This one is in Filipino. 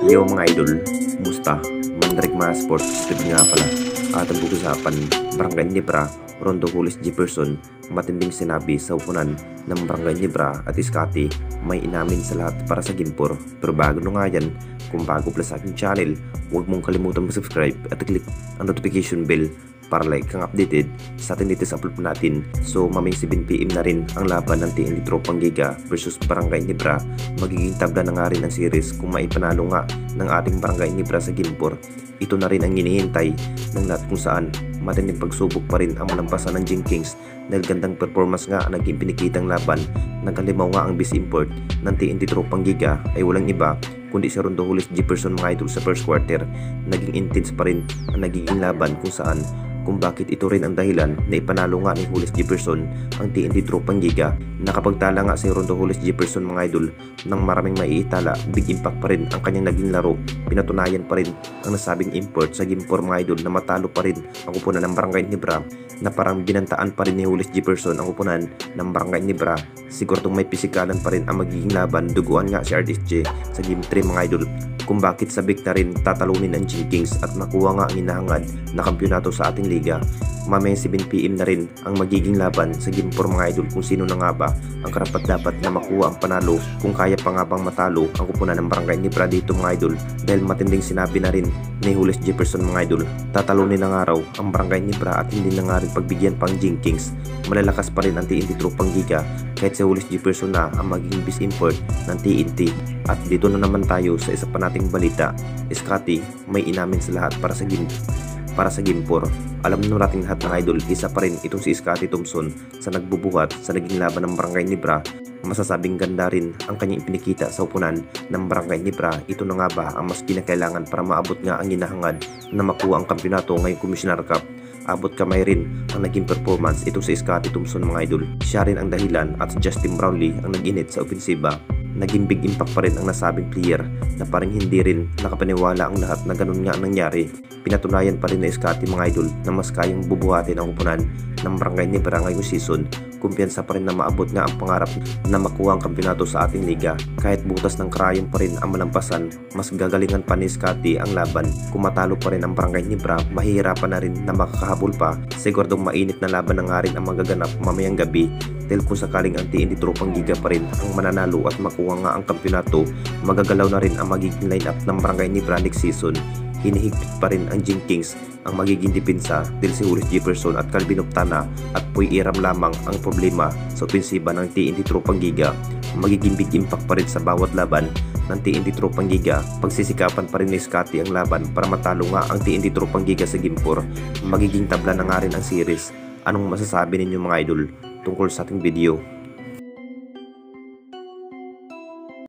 Yo mga idol, kumusta? Mandrik mga sports trip nga pala. Atong pag-usapan, Barangay Nibra, Rondo Julius Jefferson, matinding sinabi sa upunan ng Barangay Nibra at Iskati, may inamin sa lahat para sa Ginpor. Pero bago nyo nga yan, kung bago pala sa aking channel, huwag mong kalimutan mag-subscribe at click ang notification bell para like kang updated sa ating latest upload po natin. So maming 7pm na rin ang laban ng TNT Tropang Giga versus Barangay Nibra. Magiging tabla na nga rin ang series kung maipanalo nga ng ating Barangay Nibra sa Ginpor. Ito na rin ang hinihintay ng lahat kung saan matinding pagsubok pa rin ang malampasan ng Jing Kings dahil gandang performance nga ang naging pinikitang laban. Nagkalimaw nga ang base import ng TNT Tropang Giga ay walang iba kundi si Rondo Julius Jefferson mga idol. Sa first quarter, naging intense pa rin ang nagiging laban kung saan kung bakit ito rin ang dahilan na ipanalo nga ni Julius Jefferson ang TNT Tropang Giga. Nakapagtala nga si Rondo Julius Jefferson mga idol ng maraming maiitala, big impact pa rin ang kanyang naging laro. Pinatunayan pa rin ang nasabing import sa Ginpor mga idol na matalo pa rin ang kupunan ng Barangay Nibra, na parang binantaan pa rin ni Julius Jefferson ang kupunan ng Barangay Nibra. Siguradong may pisikalan pa rin ang magiging laban. Duguan nga si RSJ sa Game 3 mga idol kung bakit sabik na rin tatalunin ang Jing Kings at makuha nga ang inahangad na kampyonato sa ating liga. Mamayang 7pm na rin ang magiging laban sa Ginpor mga idol kung sino na nga ba ang karapat-dapat na makuha ang panalo, kung kaya pa nga bang matalo ang kupunan ng Barangay Nibra dito mga idol, dahil matinding sinabi na rin ni Julius Jefferson mga idol, tatalunin na nga raw ang Barangay Nibra at hindi na nga rin pagbigyan pang Jing Kings. Malalakas pa rin ang TNT Tropang Giga kahit si Julius Jefferson na ang magiging base import ng TNT. At dito na naman tayo sa isa pa nating balita. Iskati, may inamin sa lahat para sa Ginpor. Alam na nating lahat ng idol, isa pa rin itong si Iskati Thompson sa nagbubuhat sa naging laban ng Barangay Nibra. Masasabing ganda rin ang kanyang pinikita sa upunan ng Barangay Nibra. Ito na nga ba ang mas kinakailangan para maabot nga ang hinahangad na makuha ang kampyonato ngayong Commissioner Cup? Abot kamay rin ang naging performance itong si Iskati Thompson mga idol. Siya rin ang dahilan at Justin Brownlee ang nag-init sa opensiba. Naging big impact pa rin ang nasabing player na parang hindi rin nakapaniwala ang lahat na ganun nga ang nangyari. Pinatunayan pa rin na Iskati mga idol na mas kayang bubuhatin ang kupunan ng Barangay Nibra ngayong season. Kumpiyansa pa rin na maabot nga ang pangarap na makuha ang kampyonato sa ating liga. Kahit butas ng karayom pa rin ang malampasan, mas gagalingan pa ni Iskati ang laban. Kung matalo pa rin ang Barangay Nibra, mahihirapan na rin na makakahabol pa. Siguradong mainit na laban na nga rin ang magaganap mamayang gabi, dahil kung sakaling ang TNT Tropang Giga pa rin ang mananalo at makuha nga ang kampyonato, magagalaw na rin ang magiging lineup ng Barangay Nibra next season. Hinihigpit pa rin ang Jing Kings ang magiging depensa dahil si Julius Jefferson at Calvin Optana at Puy Iram lamang ang problema sa opensiba ng TNT Tropang Giga. Magiging big impact pa rin sa bawat laban ng TNT Tropang Giga. Pagsisikapan pa rin ni Scotty ang laban para matalo nga ang TNT Tropang Giga sa Ginpor. Magiging tabla na nga rin ang series. Anong masasabi ninyo mga idol tungkol sa ating video?